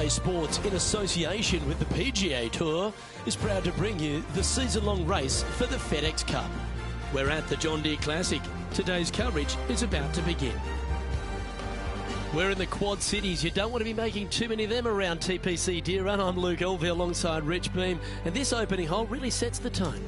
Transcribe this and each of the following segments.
EA Sports, in association with the PGA Tour, is proud to bring you the season-long race for the FedEx Cup. We're at the John Deere Classic. Today's coverage is about to begin. We're in the Quad Cities. You don't want to be making too many of them around TPC Deer Run. I'm Luke Elvey alongside Rich Beam, and this opening hole really sets the tone.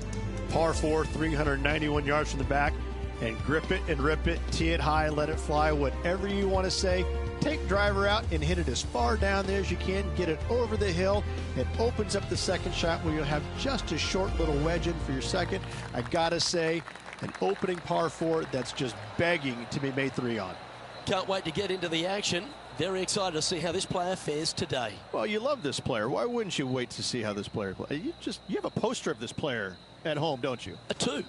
Par 4, 391 yards from the back, and grip it and rip it, tee it high, let it fly, whatever you want to say. Take driver out and hit it as far down there as you can. Get it over the hill. It opens up the second shot where you'll have just a short little wedge in for your second. I gotta say, an opening par 4 that's just begging to be made 3 on. Can't wait to get into the action. Very excited to see how this player fares today. Well, you love this player. Why wouldn't you wait to see how this player plays? You have a poster of this player at home, don't you? A 2.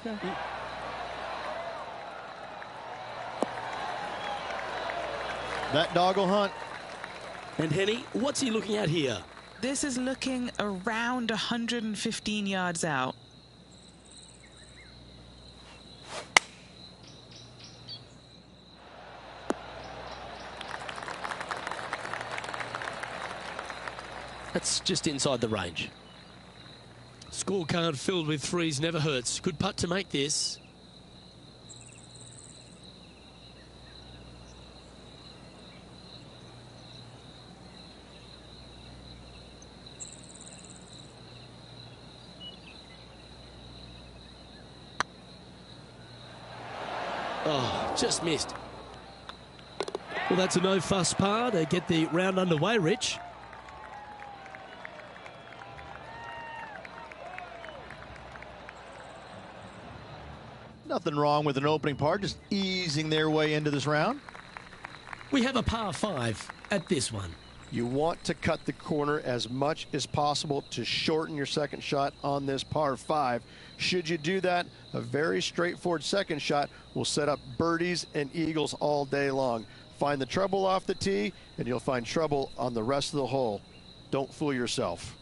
Okay. That dog will hunt. And Henny, what's he looking at here? This is looking around 115 yards out. That's just inside the range. Scorecard filled with threes never hurts. Good putt to make this. Oh, just missed. Well, that's a no-fuss par to get the round underway, Rich. Nothing wrong with an opening par, just easing their way into this round. We have a par 5 at this one. You want to cut the corner as much as possible to shorten your second shot on this par 5. Should you do that, a very straightforward second shot will set up birdies and eagles all day long. Find the trouble off the tee, and you'll find trouble on the rest of the hole. Don't fool yourself.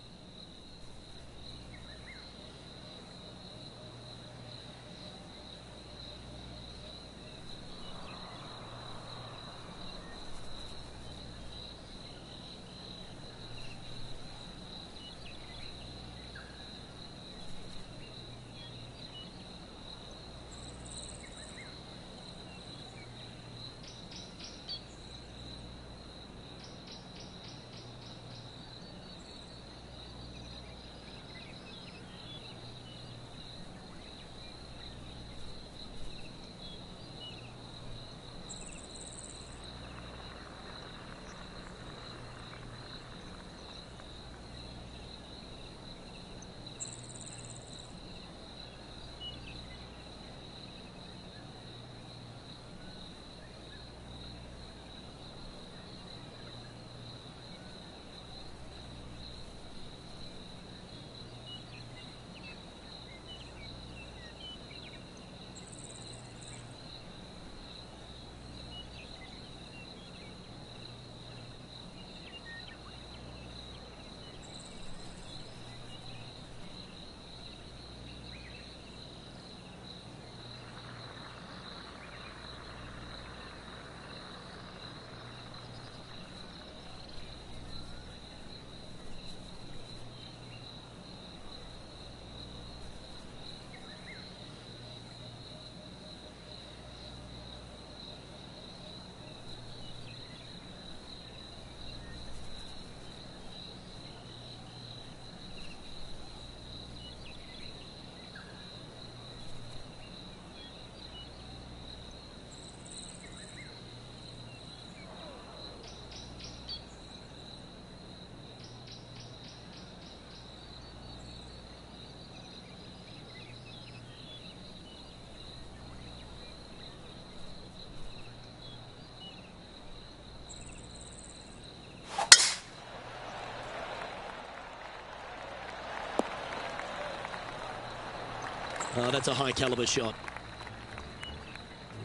Oh, that's a high caliber shot.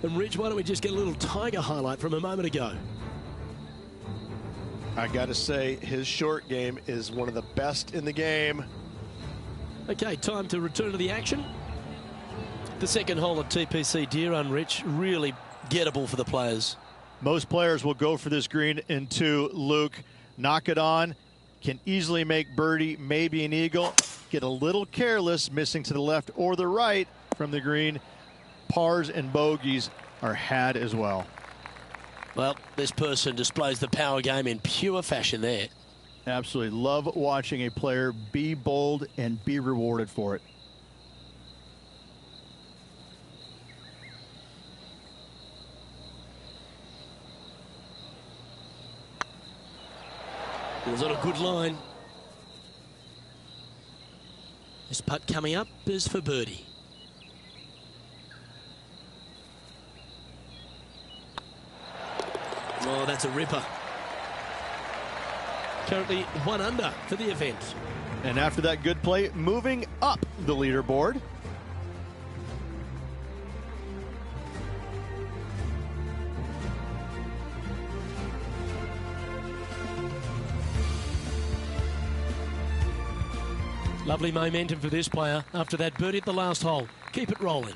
And Rich, why don't we just get a little Tiger highlight from a moment ago? I got to say, his short game is one of the best in the game. Okay, time to return to the action. The second hole at TPC Deer Run, Rich, really gettable for the players. Most players will go for this green in 2, Luke. Knock it on, can easily make birdie, maybe an eagle. Get a little careless, missing to the left or the right from the green. Pars and bogeys are had as well. Well, this person displays the power game in pure fashion there. Absolutely. Love watching a player be bold and be rewarded for it. It was on a good line. This putt coming up is for birdie. Oh, that's a ripper. Currently 1 under for the event. And after that good play, moving up the leaderboard. Lovely momentum for this player after that birdie at the last hole. Keep it rolling.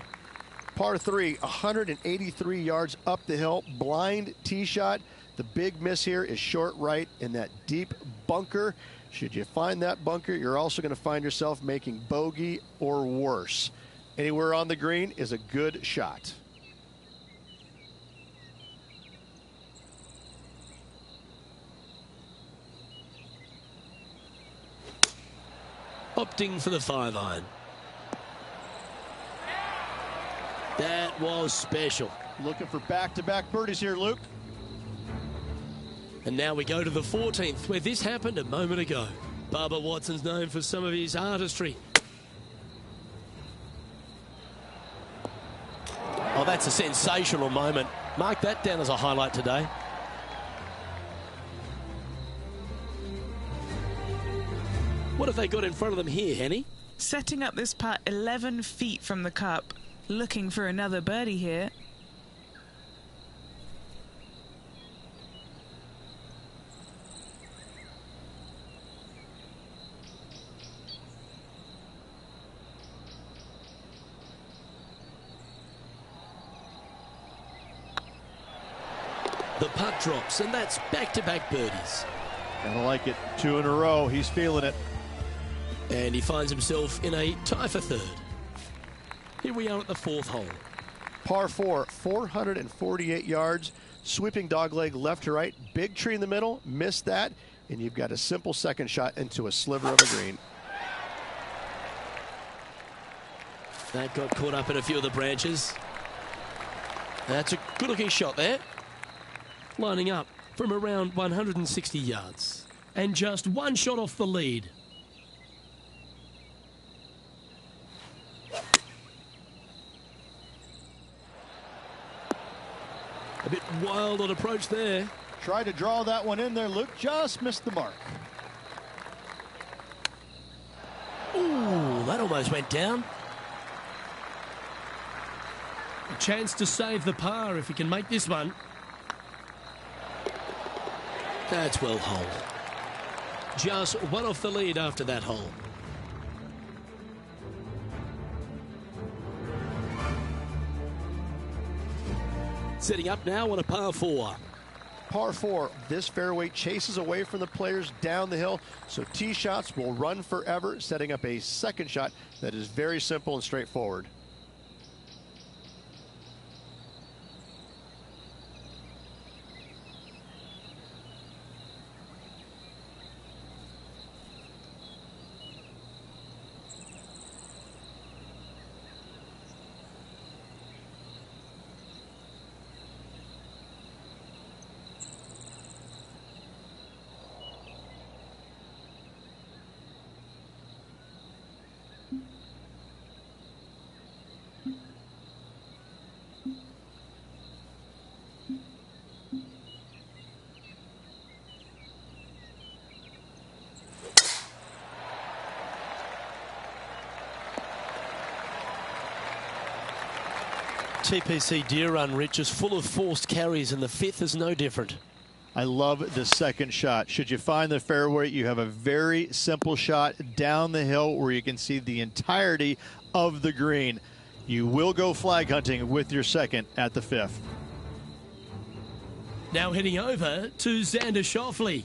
Par 3, 183 yards up the hill, blind tee shot. The big miss here is short right in that deep bunker. Should you find that bunker, you're also going to find yourself making bogey or worse. Anywhere on the green is a good shot. Opting for the 5-iron. That was special. Looking for back-to-back birdies here, Luke. And now we go to the 14th, where this happened a moment ago. Bubba Watson's known for some of his artistry. Oh, that's a sensational moment. Mark that down as a highlight today. What have they got in front of them here, Henny? Setting up this putt 11 feet from the cup. Looking for another birdie here. The putt drops, and that's back-to-back birdies. Gotta like it. 2 in a row. He's feeling it. And he finds himself in a tie for third. Here we are at the 4th hole. Par 4, 448 yards. Sweeping dogleg left to right. Big tree in the middle. Missed that. And you've got a simple second shot into a sliver of a green. That got caught up in a few of the branches. That's a good-looking shot there. Lining up from around 160 yards. And just 1 shot off the lead. A bit wild on approach there. Tried to draw that one in there, Luke. Just missed the mark. Ooh, that almost went down. A chance to save the par if he can make this one. That's well holed. Just 1 off the lead after that hole. Setting up now on a par 4. Par 4, this fairway chases away from the players down the hill, so tee shots will run forever, setting up a second shot that is very simple and straightforward. TPC Deer Run, Rich, is full of forced carries, and the 5th is no different. I love the second shot. Should you find the fairway, you have a very simple shot down the hill where you can see the entirety of the green. You will go flag hunting with your second at the 5th. Now heading over to Xander Schauffele.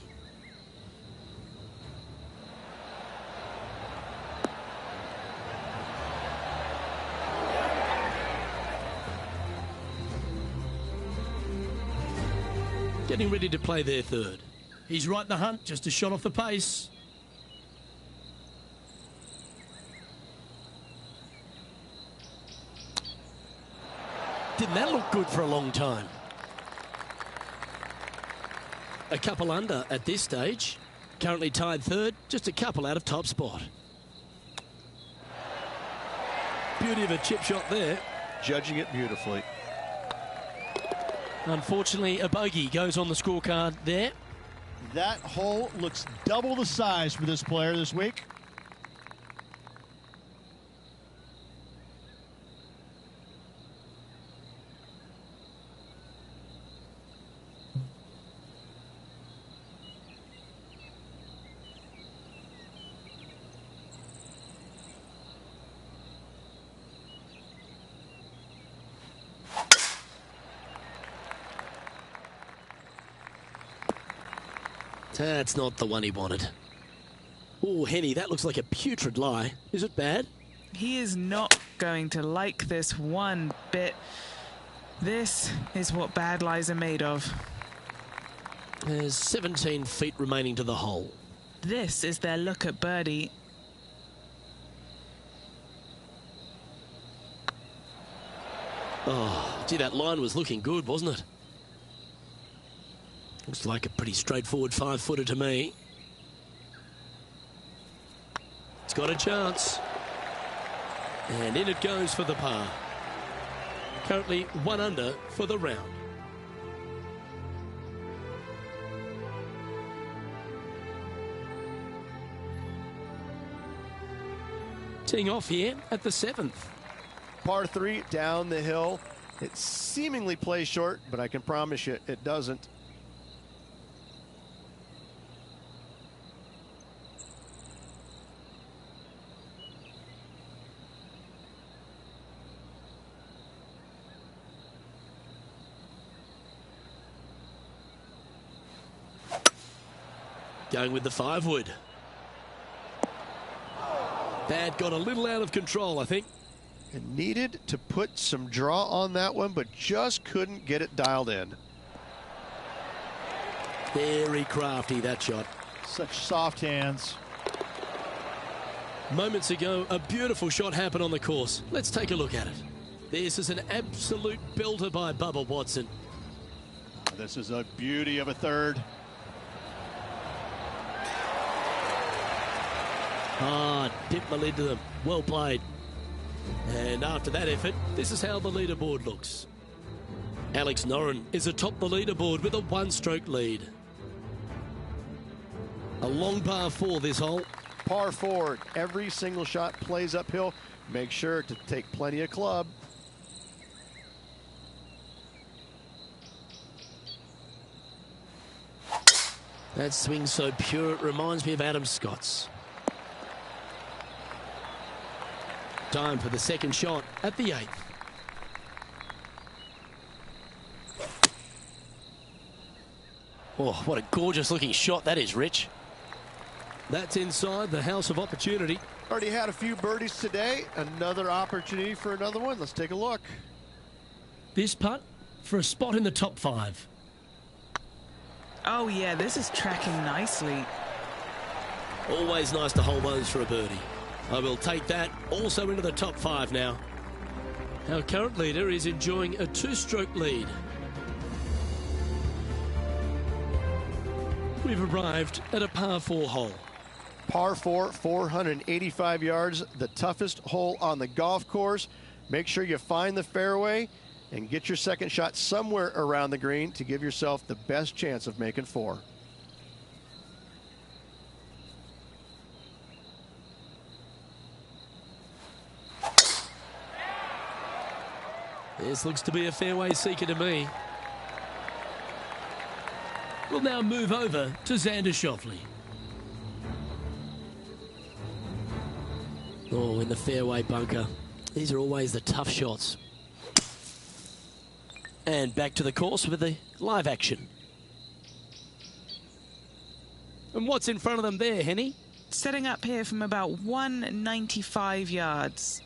getting ready to play their third. He's right in the hunt, just a shot off the pace. Didn't that look good for a long time? A couple under at this stage. Currently tied third, just a couple out of top spot. Beauty of a chip shot there. Judging it beautifully. Unfortunately, a bogey goes on the scorecard there. That hole looks double the size for this player this week. That's not the one he wanted. Oh, Henny, that looks like a putrid lie. Is it bad? He is not going to like this one bit. This is what bad lies are made of. There's 17 feet remaining to the hole. This is their look at birdie. Oh, gee, that line was looking good, wasn't it? Looks like a pretty straightforward 5-footer to me. It's got a chance. And in it goes for the par. Currently 1 under for the round. Teeing off here at the 7th. Par 3 down the hill. It seemingly plays short, but I can promise you it doesn't. Going with the 5-wood. That got a little out of control, I think. And needed to put some draw on that one, but just couldn't get it dialed in. Very crafty, that shot. Such soft hands. Moments ago, a beautiful shot happened on the course. Let's take a look at it. This is an absolute belter by Bubba Watson. This is a beauty of a third. Ah, dipped my lid to them. Well played. And after that effort, this is how the leaderboard looks. Alex Noren is atop the leaderboard with a 1-stroke lead. A long par 4 this hole. Par 4, every single shot plays uphill. Make sure to take plenty of club. That swing's so pure, it reminds me of Adam Scott's. Time for the second shot at the 8th. Oh, what a gorgeous looking shot that is, Rich. That's inside the house of opportunity. Already had a few birdies today. Another opportunity for another one. Let's take a look. This putt for a spot in the top 5. Oh yeah, this is tracking nicely. Always nice to hold those for a birdie. I will take that also into the top 5 now. Our current leader is enjoying a 2-stroke lead. We've arrived at a par 4 hole. Par 4, 485 yards, the toughest hole on the golf course. Make sure you find the fairway and get your second shot somewhere around the green to give yourself the best chance of making 4. This looks to be a fairway seeker to me. We'll now move over to Xander Schauffele. Oh, in the fairway bunker. These are always the tough shots. And back to the course with the live action. And what's in front of them there, Henny? Setting up here from about 195 yards.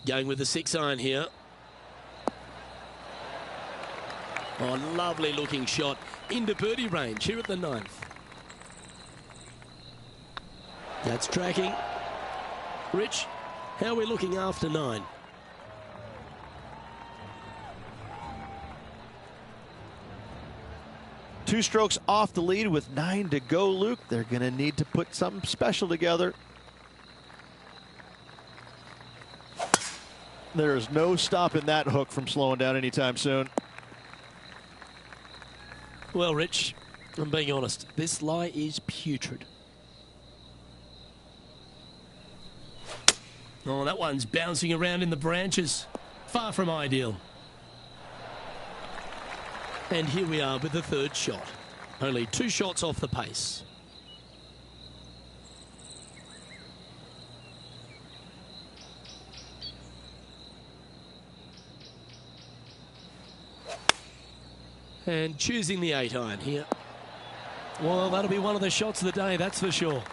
Going with the 6-iron here. Oh, lovely looking shot into birdie range here at the 9th. That's tracking. Rich, how are we looking after 9? Two strokes off the lead with 9 to go, Luke. They're going to need to put something special together. There is no stopping that hook from slowing down anytime soon. Well, Rich, I'm being honest. This lie is putrid. Oh, that one's bouncing around in the branches. Far from ideal. And here we are with the 3rd shot. Only 2 shots off the pace. And choosing the 8-iron here. Well, that'll be one of the shots of the day, that's for sure.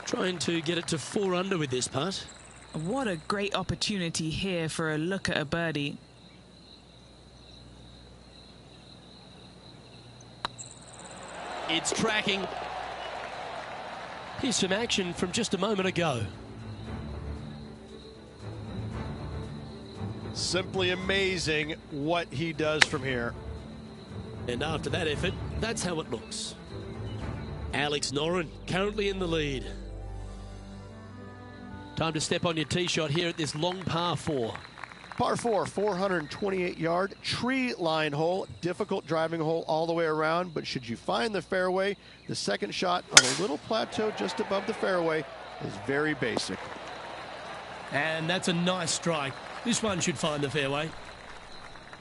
Trying to get it to 4 under with this putt. What a great opportunity here for a look at a birdie. It's tracking. Here's some action from just a moment ago. Simply amazing what he does from here. And after that effort, that's how it looks. Alex Noren currently in the lead. Time to step on your tee shot here at this long par 4. Par 4, 428-yard tree line hole. Difficult driving hole all the way around, but should you find the fairway, the second shot on a little plateau just above the fairway is very basic. And that's a nice strike. This one should find the fairway.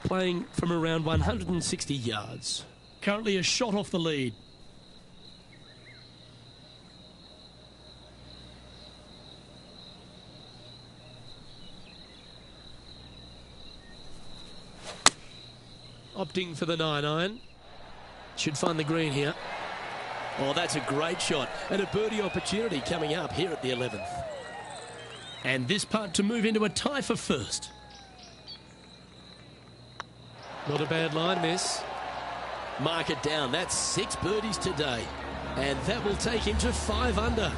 Playing from around 160 yards. Currently a shot off the lead. Opting for the 9-iron. Should find the green here. Oh, that's a great shot. And a birdie opportunity coming up here at the 11th. And this putt to move into a tie for first. Not a bad line, this. Mark it down. That's 6 birdies today. And that will take him to 5 under.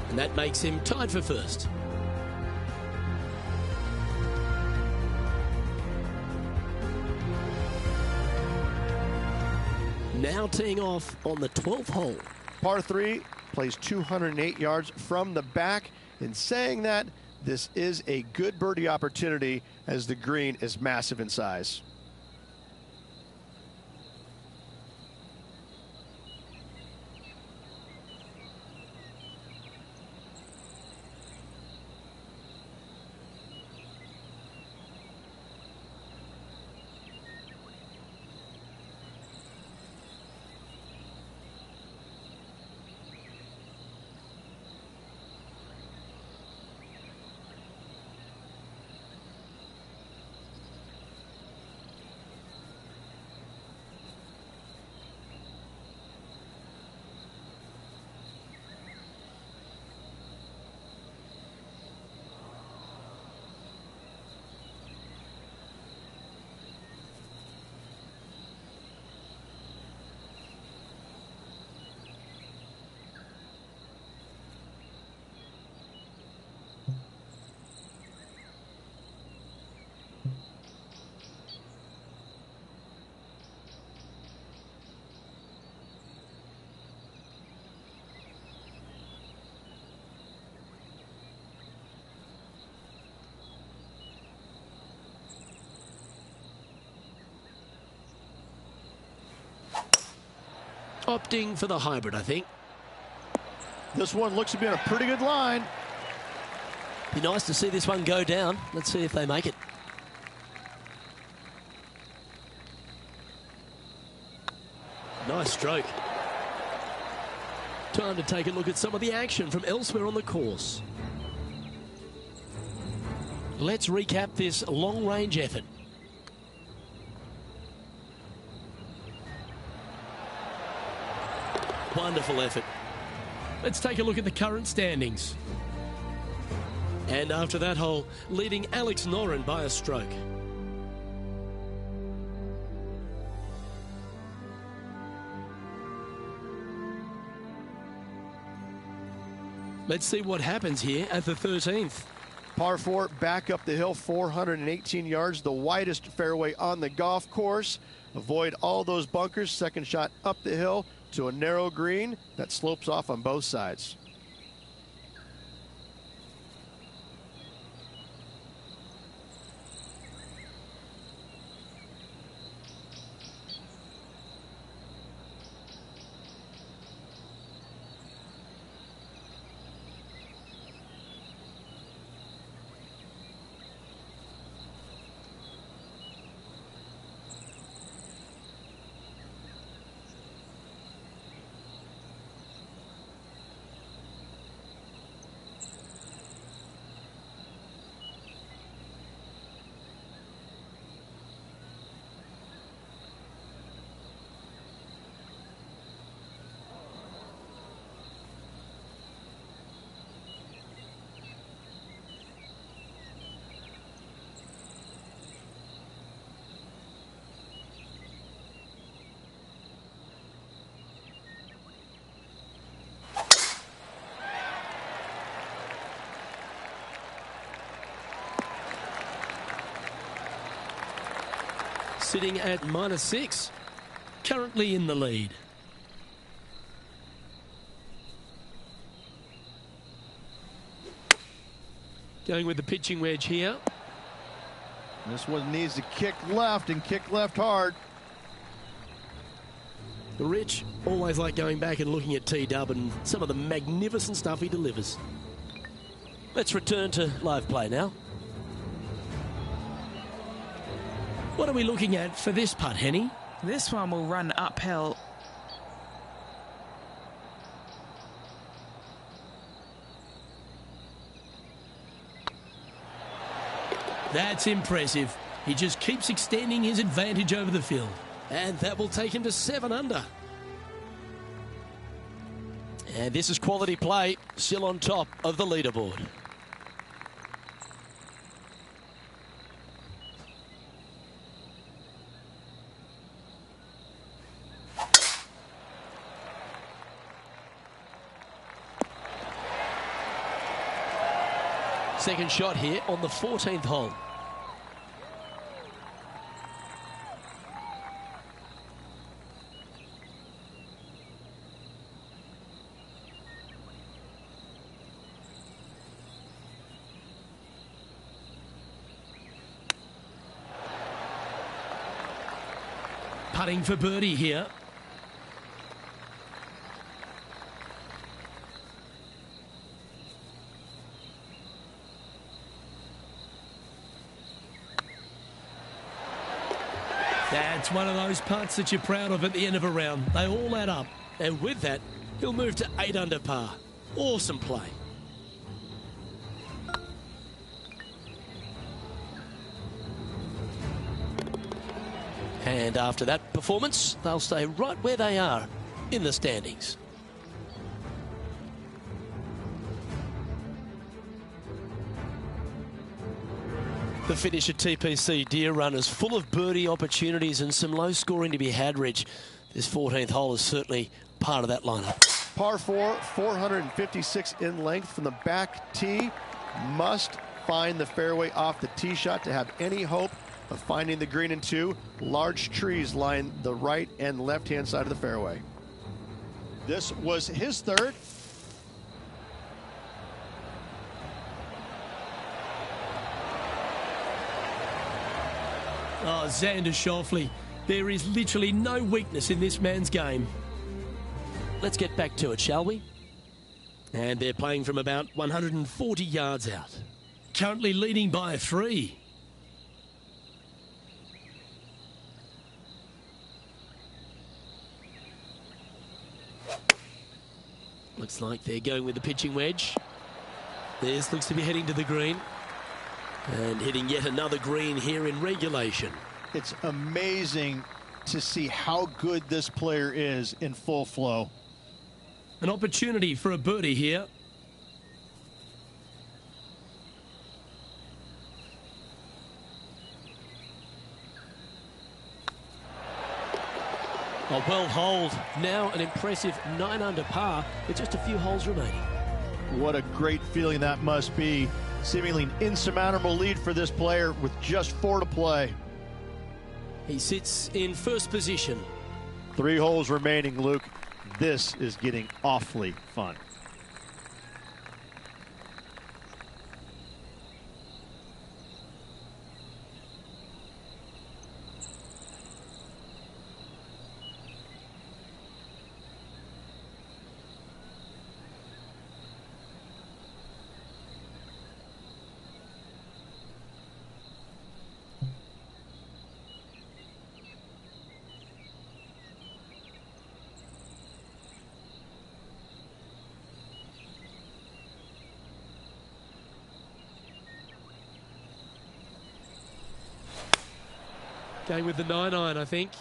And that makes him tied for first. Now teeing off on the 12th hole. Par 3 plays 208 yards from the back. In saying that, this is a good birdie opportunity as the green is massive in size. Opting for the hybrid, I think. This one looks to be on a pretty good line. Be nice to see this one go down. Let's see if they make it. Nice stroke. Time to take a look at some of the action from elsewhere on the course. Let's recap this long-range effort. Wonderful effort. Let's take a look at the current standings. And after that hole, leading Alex Noren by a stroke. Let's see what happens here at the 13th. Par 4, back up the hill, 418 yards, the widest fairway on the golf course. Avoid all those bunkers. Second shot up the hill to a narrow green that slopes off on both sides. Sitting at -6, currently in the lead. Going with the pitching wedge here. This one needs to kick left and kick left hard. Rich, always like going back and looking at T-Dub and some of the magnificent stuff he delivers. Let's return to live play now. What are we looking at for this putt, Henny? This one will run uphill. That's impressive. He just keeps extending his advantage over the field. And that will take him to 7 under. And this is quality play, still on top of the leaderboard. Second shot here on the 14th hole. Putting for birdie here. That's one of those putts that you're proud of at the end of a round. They all add up. And with that, he'll move to 8 under par. Awesome play. And after that performance, they'll stay right where they are in the standings. The finish at TPC Deer Run is full of birdie opportunities and some low scoring to be had, Rich. This 14th hole is certainly part of that lineup. Par 4, 456 in length from the back tee. Must find the fairway off the tee shot to have any hope of finding the green in 2. Large trees line the right and left-hand side of the fairway. This was his third. Oh, Xander Schauffele. There is literally no weakness in this man's game. Let's get back to it, shall we? And they're playing from about 140 yards out. Currently leading by 3. Looks like they're going with the pitching wedge. This looks to be heading to the green. And hitting yet another green here in regulation. It's amazing to see how good this player is in full flow. An opportunity for a birdie here. A well holed, now an impressive 9 under par with just a few holes remaining. What a great feeling that must be. Seemingly an insurmountable lead for this player with just 4 to play. He sits in first position. 3 holes remaining, Luke. This is getting awfully fun. Going with the 9-iron, I think.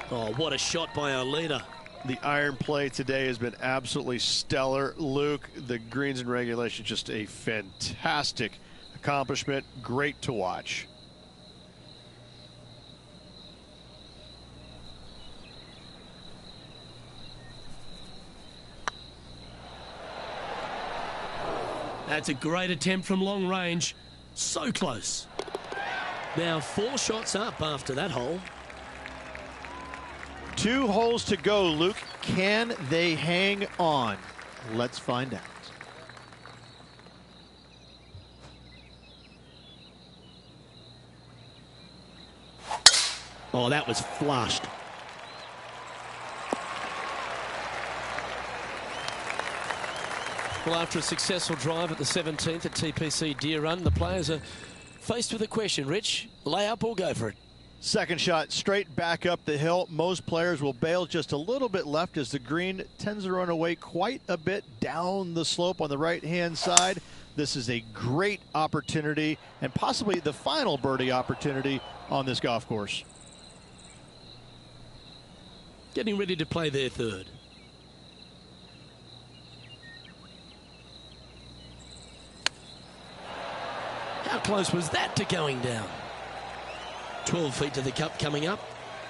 Oh, what a shot by our leader. The iron play today has been absolutely stellar. Luke, the greens and regulation, just a fantastic accomplishment. Great to watch. That's a great attempt from long range. So close. Now 4 shots up after that hole. 2 holes to go, Luke. Can they hang on? Let's find out. Oh, that was flushed. Well, after a successful drive at the 17th at TPC Deer Run, the players are faced with a question. Rich, lay up or go for it? Second shot straight back up the hill. Most players will bail just a little bit left as the green tends to run away quite a bit down the slope on the right-hand side. This is a great opportunity and possibly the final birdie opportunity on this golf course. Getting ready to play their third. How close was that to going down? 12 feet to the cup coming up.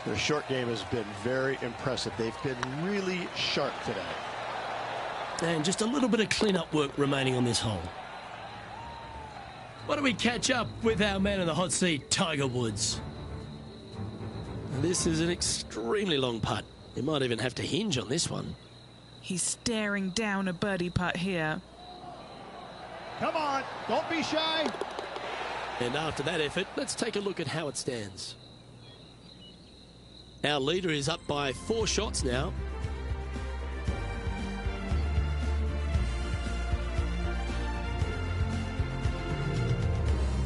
Their short game has been very impressive. They've been really sharp today. And just a little bit of clean-up work remaining on this hole. Why don't we catch up with our man in the hot seat, Tiger Woods? This is an extremely long putt. He might even have to hinge on this one. He's staring down a birdie putt here. Come on, don't be shy. And after that effort, let's take a look at how it stands. Our leader is up by 4 shots now.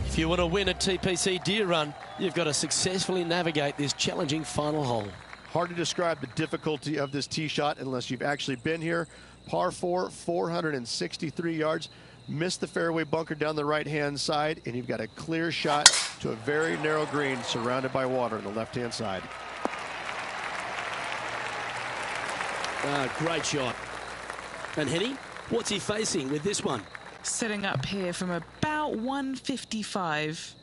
If you want to win at TPC Deer Run, you've got to successfully navigate this challenging final hole. Hard to describe the difficulty of this tee shot unless you've actually been here. Par 4, 463 yards. Missed the fairway bunker down the right-hand side, and you've got a clear shot to a very narrow green surrounded by water on the left-hand side. Great shot. And Henny, what's he facing with this one? Setting up here from about 155.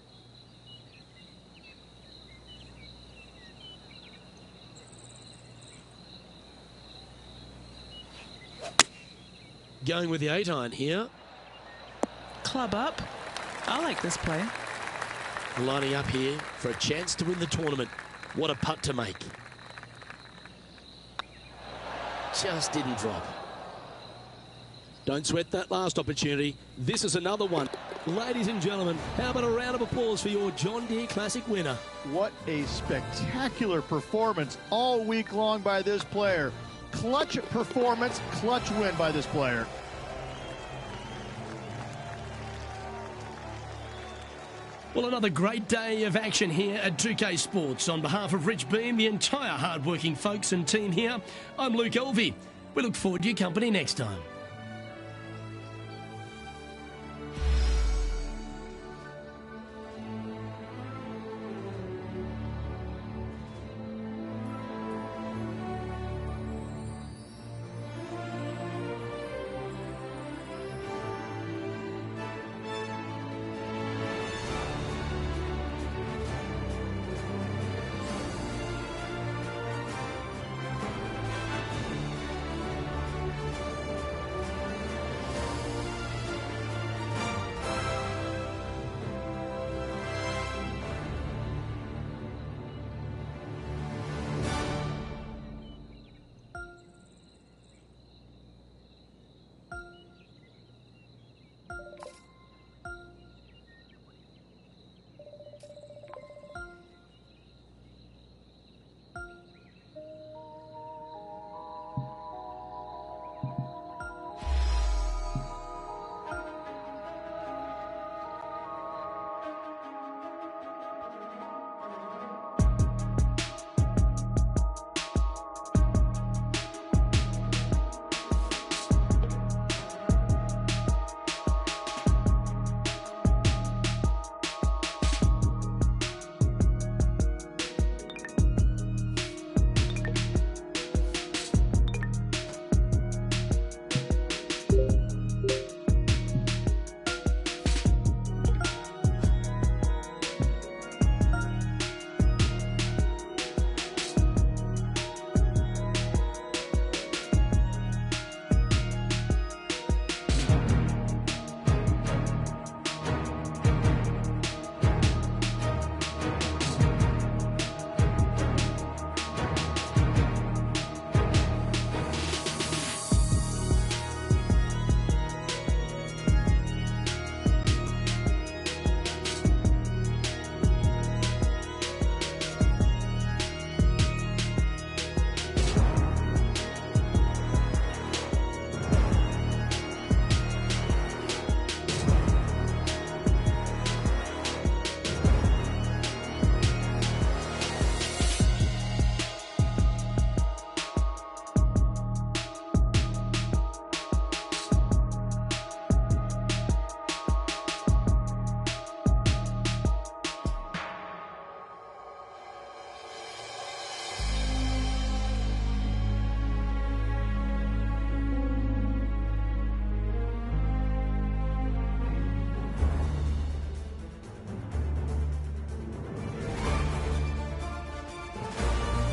Going with the 8-iron here. Club up. I like this play. Lining up here for a chance to win the tournament. What a putt to make. Just didn't drop. Don't sweat that last opportunity. This is another one. Ladies and gentlemen, how about a round of applause for your John Deere Classic winner? What a spectacular performance all week long by this player. Clutch performance, clutch win by this player. Well, another great day of action here at 2K Sports. On behalf of Rich Beam, the entire hard-working folks and team here, I'm Luke Elvey. We look forward to your company next time.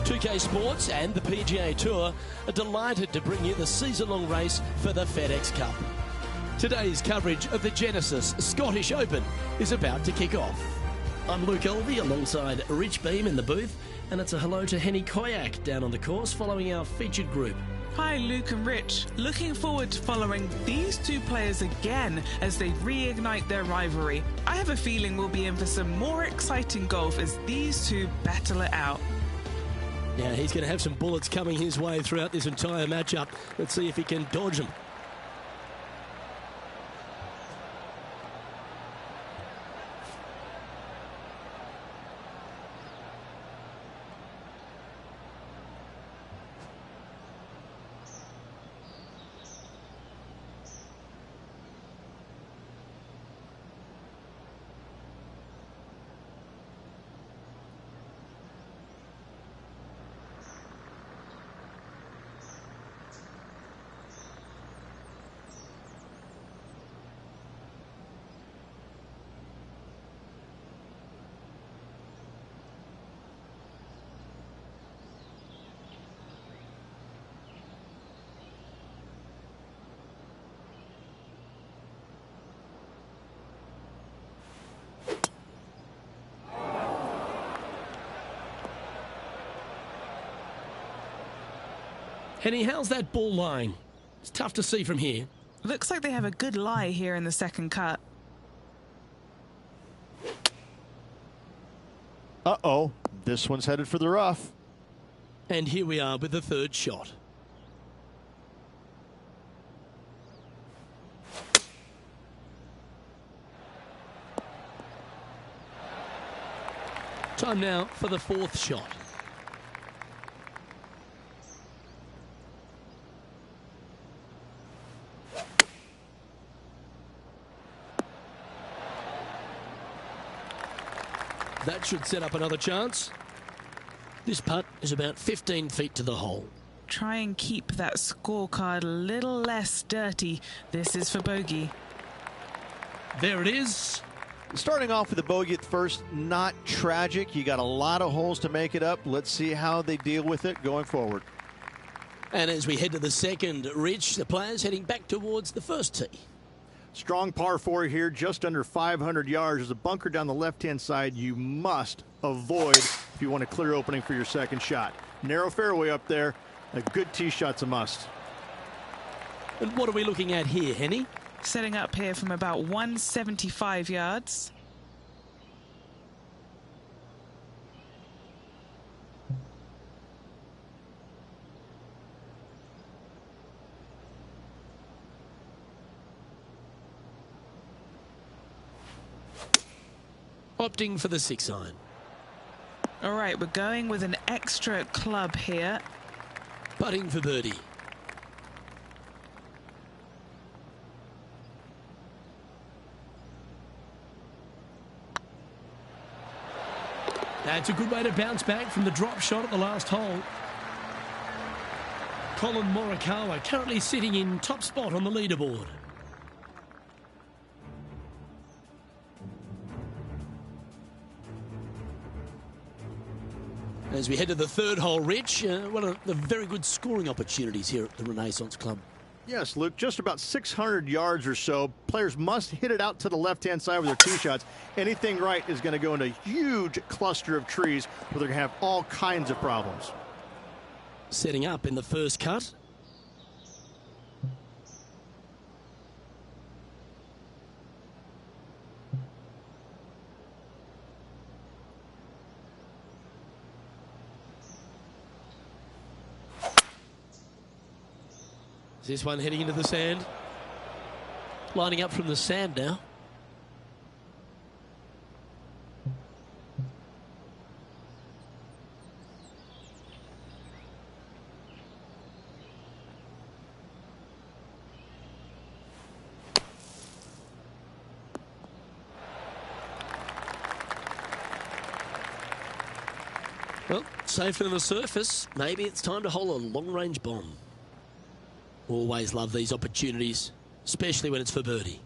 2K Sports and the PGA Tour are delighted to bring you the season-long race for the FedEx Cup. Today's coverage of the Genesis Scottish Open is about to kick off. I'm Luke Elvey alongside Rich Beam in the booth, and it's a hello to Henny Koyak down on the course following our featured group. Hi, Luke and Rich. Looking forward to following these two players again as they reignite their rivalry. I have a feeling we'll be in for some more exciting golf as these two battle it out. Now, he's going to have some bullets coming his way throughout this entire matchup. Let's see if he can dodge them. Henny, how's that ball lying? It's tough to see from here. Looks like they have a good lie here in the second cut. Uh-oh, this one's headed for the rough. And here we are with the third shot. Time now for the fourth shot. That should set up another chance. This putt is about 15 feet to the hole. Try and keep that scorecard a little less dirty. This is for bogey. There it is. Starting off with a bogey at first, not tragic. You got a lot of holes to make it up. Let's see how they deal with it going forward. And as we head to the second, Rich, the players heading back towards the first tee. Strong par 4 here, just under 500 yards. There's a bunker down the left-hand side you must avoid if you want a clear opening for your second shot. Narrow fairway up there. A good tee shot's a must. And what are we looking at here, Henny? Setting up here from about 175 yards. Opting for the 6-iron. All right, we're going with an extra club here. Putting for birdie. That's a good way to bounce back from the drop shot at the last hole. Colin Morikawa currently sitting in top spot on the leaderboard. As we head to the third hole, Rich, one of the very good scoring opportunities here at the Renaissance Club. Yes, Luke, just about 600 yards or so. Players must hit it out to the left-hand side with their tee shots. Anything right is going to go into a huge cluster of trees where they're going to have all kinds of problems. Setting up in the first cut. This one heading into the sand. Lining up from the sand now. Well, safer than the surface. Maybe it's time to hole a long-range bomb. Always love these opportunities, especially when it's for birdie.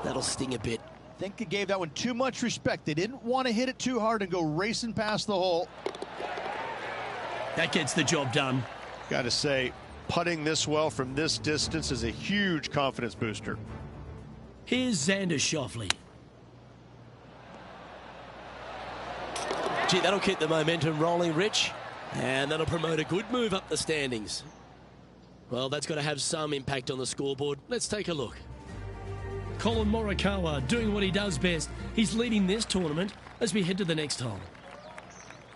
That'll sting a bit. I think they gave that one too much respect. They didn't want to hit it too hard and go racing past the hole. That gets the job done. Got to say, putting this well from this distance is a huge confidence booster. Here's Xander Schauffele. Gee, that'll keep the momentum rolling, Rich. And that'll promote a good move up the standings. Well, that's got to have some impact on the scoreboard. Let's take a look. Colin Morikawa doing what he does best. He's leading this tournament as we head to the next hole.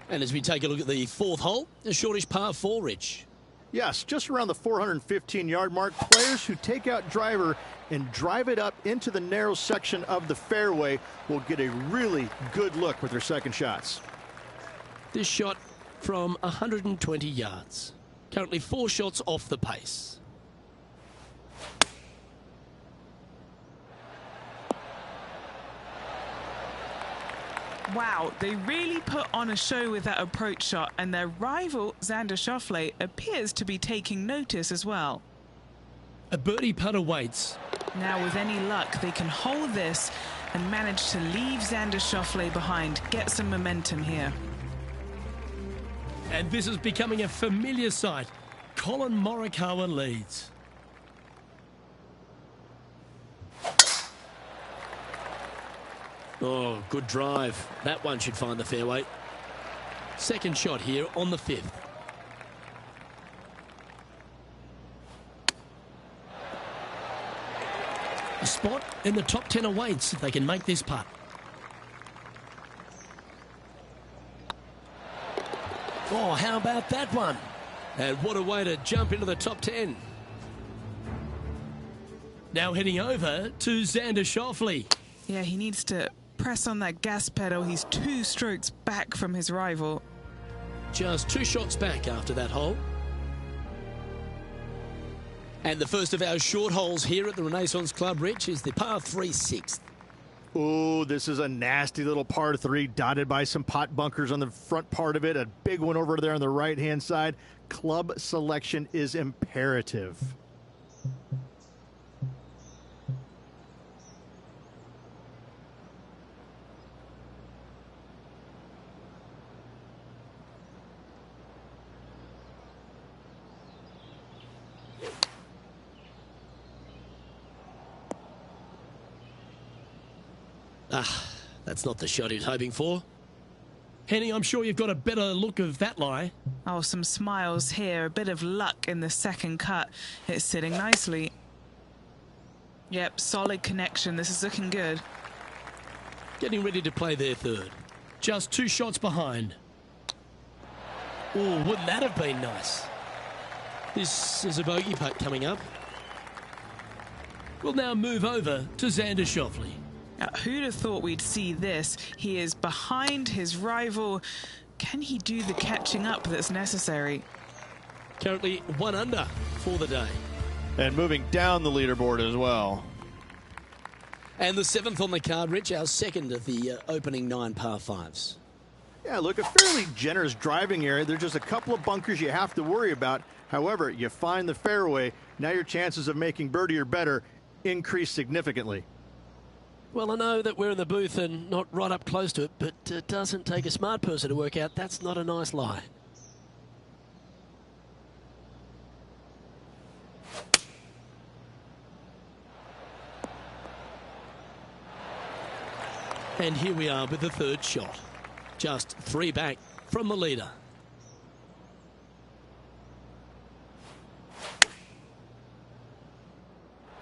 And as we take a look at the fourth hole, a shortish par 4, Rich. Yes, just around the 415-yard mark. Players who take out driver and drive it up into the narrow section of the fairway will get a really good look with their second shots. This shot from 120 yards. Currently 4 shots off the pace. Wow, they really put on a show with that approach shot, and their rival, Xander Schauffele, appears to be taking notice as well. A birdie putt awaits. Now, with any luck, they can hold this and manage to leave Xander Schauffele behind, get some momentum here. And this is becoming a familiar sight. Colin Morikawa leads. Oh, good drive. That one should find the fairway. Second shot here on the 5th. A spot in the top 10 awaits if they can make this putt. Oh, how about that one? And what a way to jump into the top 10. Now heading over to Xander Schauffele. Yeah, he needs to press on that gas pedal. He's 2 strokes back from his rival. Just 2 shots back after that hole. And the first of our short holes here at the Renaissance Club, Rich, is the par 3 6th. Oh, this is a nasty little par 3 dotted by some pot bunkers on the front part of it. A big one over there on the right-hand side. Club selection is imperative. That's not the shot he was hoping for. Henny, I'm sure you've got a better look of that lie. Oh, some smiles here. A bit of luck in the second cut. It's sitting nicely. Yep, solid connection. This is looking good. Getting ready to play their third. Just 2 shots behind. Oh, wouldn't that have been nice? This is a bogey putt coming up. We'll now move over to Xander Schauffele. Who'd have thought we'd see this? He is behind his rival. Can he do the catching up that's necessary? Currently 1 under for the day. And moving down the leaderboard as well. And the 7th on the card, Rich, our second of the opening 9 par 5s. Yeah, look, a fairly generous driving area. There's just a couple of bunkers you have to worry about. However, you find the fairway. Now your chances of making birdie or better increase significantly. Well, I know that we're in the booth and not right up close to it, but it doesn't take a smart person to work out that's not a nice lie. And here we are with the third shot. Just 3 back from the leader.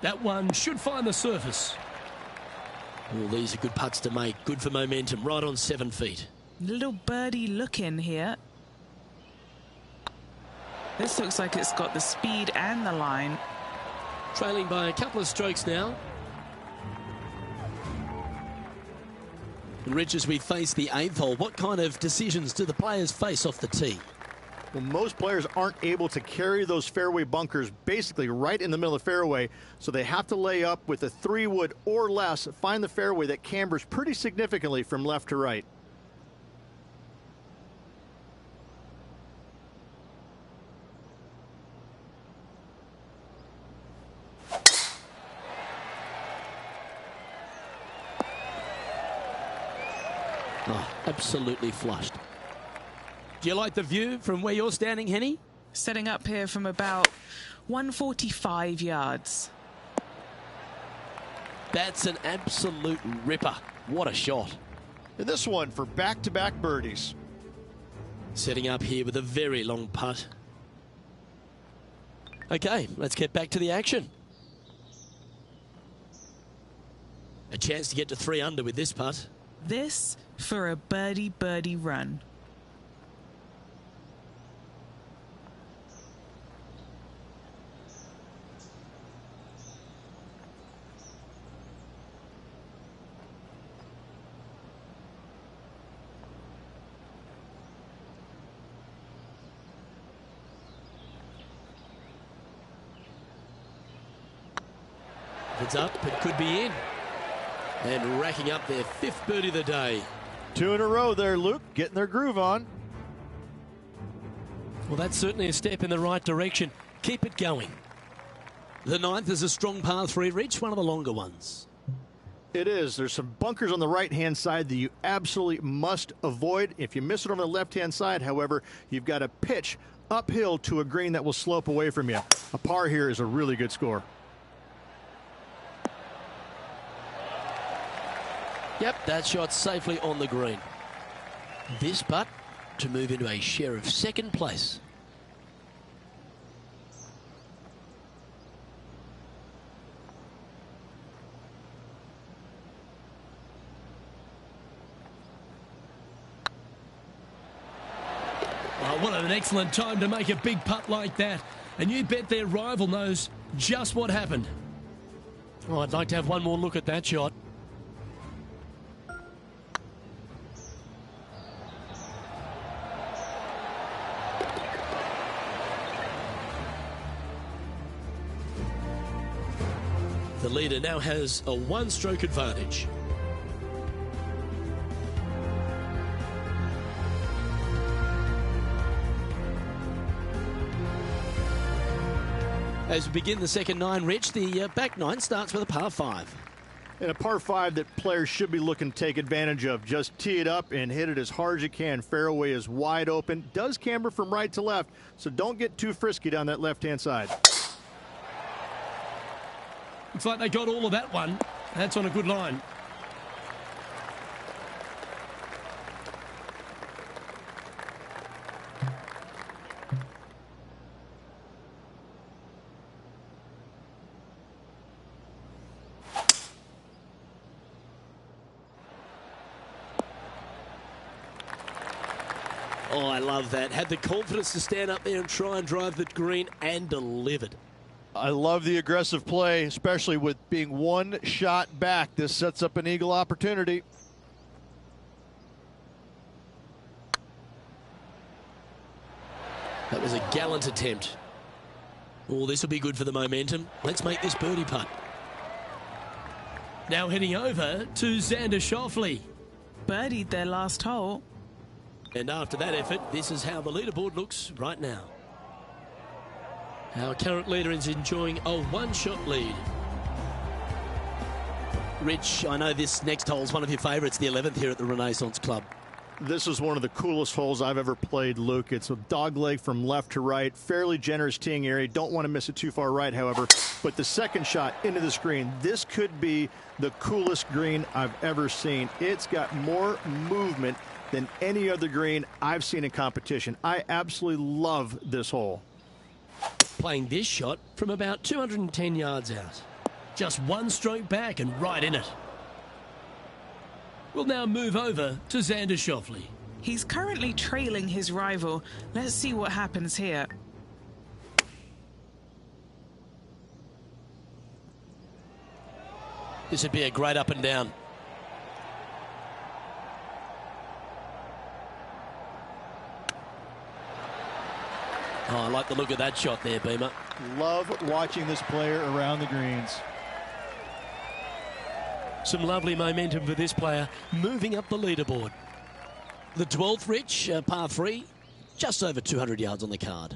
That one should find the surface. Well, these are good putts to make. Good for momentum. Right on 7 feet. Little birdie look in here. This looks like it's got the speed and the line. Trailing by a couple of strokes now. And Rich, as we face the 8th hole, what kind of decisions do the players face off the tee? Well, most players aren't able to carry those fairway bunkers basically right in the middle of the fairway, so they have to lay up with a 3-wood or less, find the fairway that cambers pretty significantly from left to right. Oh, absolutely flushed. Do you like the view from where you're standing, Henny? Setting up here from about 145 yards. That's an absolute ripper. What a shot. And this one for back-to-back birdies. Setting up here with a very long putt. Okay, let's get back to the action. A chance to get to 3 under with this putt. This for a birdie run. If it's up, it could be in. And racking up their 5th birdie of the day. 2 in a row there, Luke, getting their groove on. Well, that's certainly a step in the right direction. Keep it going. The 9th is a strong par 3 reach, one of the longer ones. It is. There's some bunkers on the right-hand side that you absolutely must avoid. If you miss it on the left-hand side, however, you've got to pitch uphill to a green that will slope away from you. A par here is a really good score. Yep, that shot safely on the green. This putt to move into a share of 2nd place. Oh, what an excellent time to make a big putt like that. And you bet their rival knows just what happened. Oh, I'd like to have one more look at that shot. The leader now has a 1-stroke advantage. As we begin the second 9, Rich, the back 9 starts with a par 5. And a par 5 that players should be looking to take advantage of. Just tee it up and hit it as hard as you can. Fairway is wide open. Does camber from right to left, so don't get too frisky down that left-hand side. Looks like they got all of that one. That's on a good line. Oh, I love that. Had the confidence to stand up there and try and drive the green, and delivered. I love the aggressive play, especially with being 1 shot back. This sets up an eagle opportunity. That was a gallant attempt. Oh, this will be good for the momentum. Let's make this birdie putt. Now heading over to Xander Schauffele. Birdied their last hole. And after that effort, this is how the leaderboard looks right now. Our current leader is enjoying a 1-shot lead. Rich, I know this next hole is one of your favourites, the 11th here at the Renaissance Club. This is one of the coolest holes I've ever played, Luke. It's a dogleg from left to right, fairly generous teeing area. Don't want to miss it too far right, however. But the second shot into the screen, this could be the coolest green I've ever seen. It's got more movement than any other green I've seen in competition. I absolutely love this hole. Playing this shot from about 210 yards out. Just 1 stroke back and right in it. We'll now move over to Xander Schauffele. He's currently trailing his rival. Let's see what happens here. This would be a great up and down. Oh, I like the look of that shot there, Beamer. Love watching this player around the greens. Some lovely momentum for this player, moving up the leaderboard. The 12th, Rich, par 3, just over 200 yards on the card.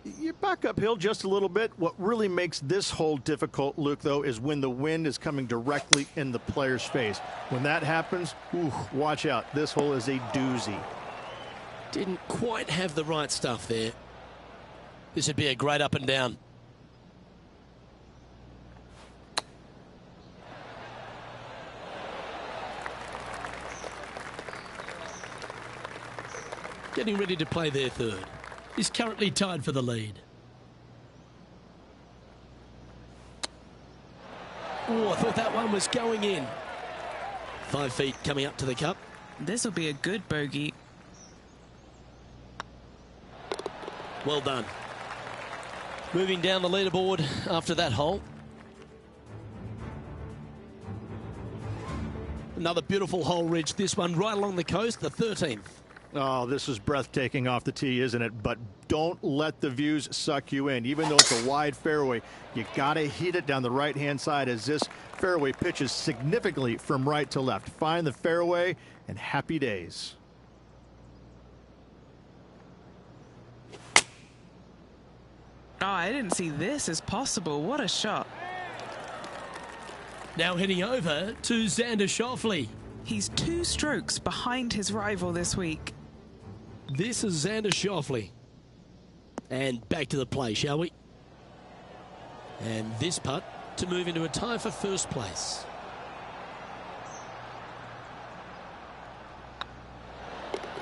You back uphill just a little bit. What really makes this hole difficult, Luke, though, is when the wind is coming directly in the player's face. When that happens, ooh, watch out. This hole is a doozy. Didn't quite have the right stuff there. This would be a great up and down. Getting ready to play their third. Is currently tied for the lead. Oh, I thought that one was going in. 5 feet coming up to the cup. This will be a good bogey. Well done. Moving down the leaderboard after that hole. Another beautiful hole, Rich. This one right along the coast, the 13th. Oh, this is breathtaking off the tee, isn't it? But don't let the views suck you in. Even though it's a wide fairway, you got to hit it down the right-hand side as this fairway pitches significantly from right to left. Find the fairway and happy days. Oh, I didn't see this as possible. What a shot. Now heading over to Xander Schauffele. He's 2 strokes behind his rival this week. This is Xander Schauffele. And back to the play, shall we? And this putt to move into a tie for first place.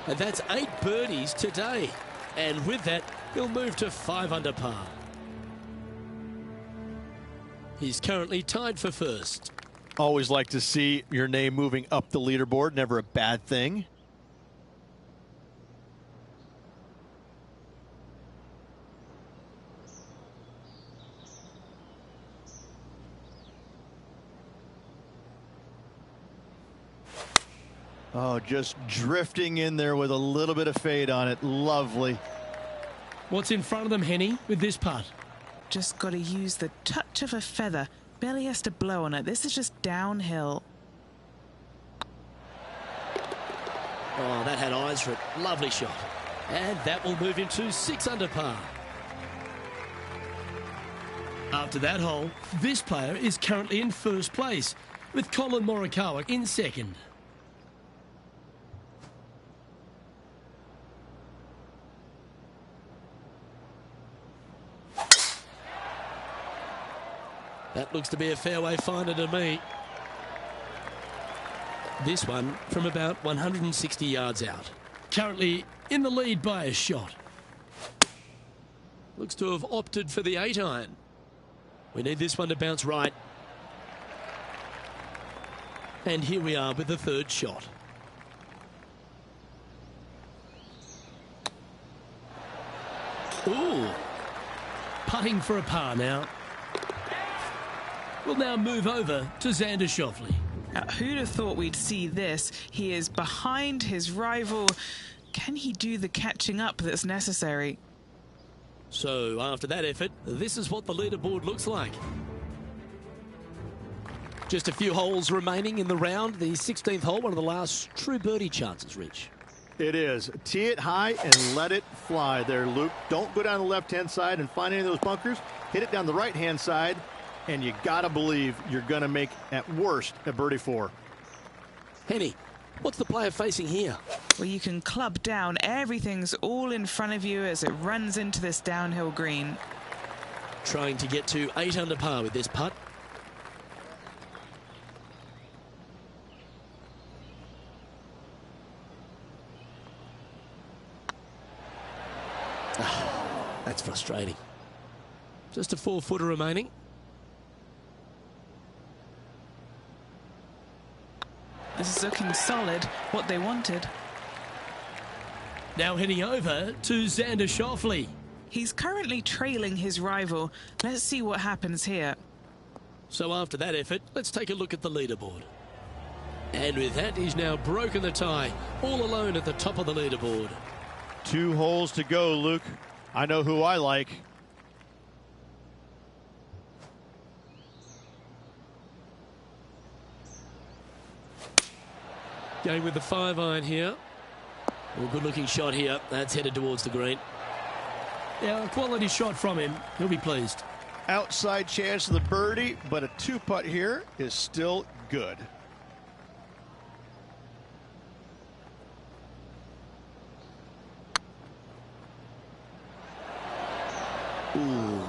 And that's 8 birdies today. And with that, he'll move to 5 under par. He's currently tied for first. Always like to see your name moving up the leaderboard. Never a bad thing. Oh, just drifting in there with a little bit of fade on it. Lovely. What's in front of them, Henny, with this putt? Just got to use the touch of a feather. Barely has to blow on it. This is just downhill. Oh, that had eyes for it. Lovely shot. And that will move him to 6 under par. After that hole, this player is currently in first place, with Colin Morikawa in second. That looks to be a fairway finder to me. This one from about 160 yards out. Currently in the lead by a shot. Looks to have opted for the 8-iron. We need this one to bounce right. And here we are with the third shot. Ooh. Putting for a par now. We'll now move over to Xander Schauffele. Who'd have thought we'd see this? He is behind his rival. Can he do the catching up that's necessary? So after that effort, this is what the leaderboard looks like. Just a few holes remaining in the round. The 16th hole, one of the last true birdie chances, Rich. It is. Tee it high and let it fly there, Luke. Don't go down the left-hand side and find any of those bunkers. Hit it down the right-hand side. And you gotta believe you're gonna make, at worst, a birdie 4. Henny, what's the player facing here? Well, you can club down. Everything's all in front of you as it runs into this downhill green. Trying to get to 8 under par with this putt. That's frustrating. Just a 4-footer remaining. This is looking solid, what they wanted. Now heading over to Xander Schauffele. He's currently trailing his rival. Let's see what happens here. So after that effort, let's take a look at the leaderboard. And with that, he's now broken the tie, all alone at the top of the leaderboard. 2 holes to go, Luke. I know who I like. Going with the 5-iron here. Well, good looking shot here. That's headed towards the green. Yeah, a quality shot from him. He'll be pleased. Outside chance of the birdie, but a two-putt here is still good. Ooh,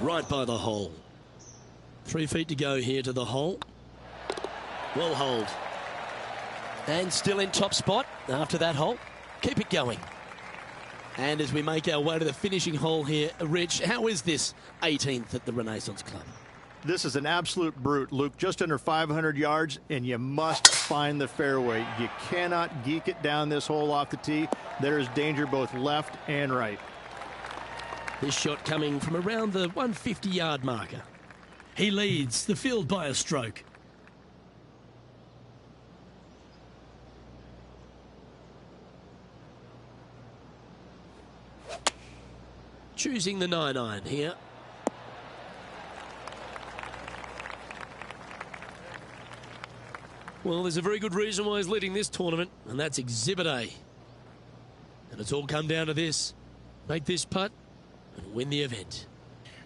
right by the hole. 3 feet to go here to the hole. Well hold. And still in top spot after that hole. Keep it going. And as we make our way to the finishing hole here, Rich, how is this 18th at the Renaissance Club? This is an absolute brute, Luke. Just under 500 yards, and you must find the fairway. You cannot geek it down this hole off the tee. There is danger both left and right. This shot coming from around the 150-yard marker. He leads the field by a stroke. Choosing the 9-iron here. Well, there's a very good reason why he's leading this tournament, and that's Exhibit A. And it's all come down to this. Make this putt and win the event.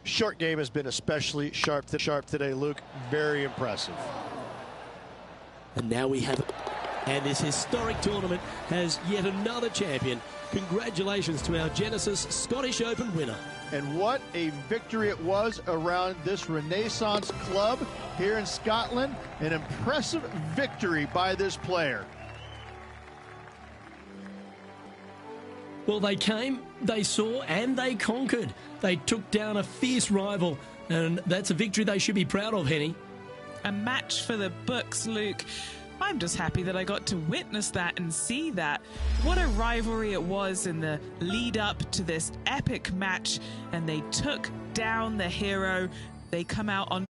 Short game has been especially sharp today, Luke. Very impressive. And now we have it. And this historic tournament has yet another champion. Congratulations to our Genesis Scottish Open winner. And what a victory it was around this Renaissance Club here in Scotland. An impressive victory by this player. Well, they came, they saw, and they conquered. They took down a fierce rival, and that's a victory they should be proud of, Henny. A match for the books, Luke. I'm just happy that I got to witness that and see that. What a rivalry it was in the lead up to this epic match, and they took down the hero. They come out on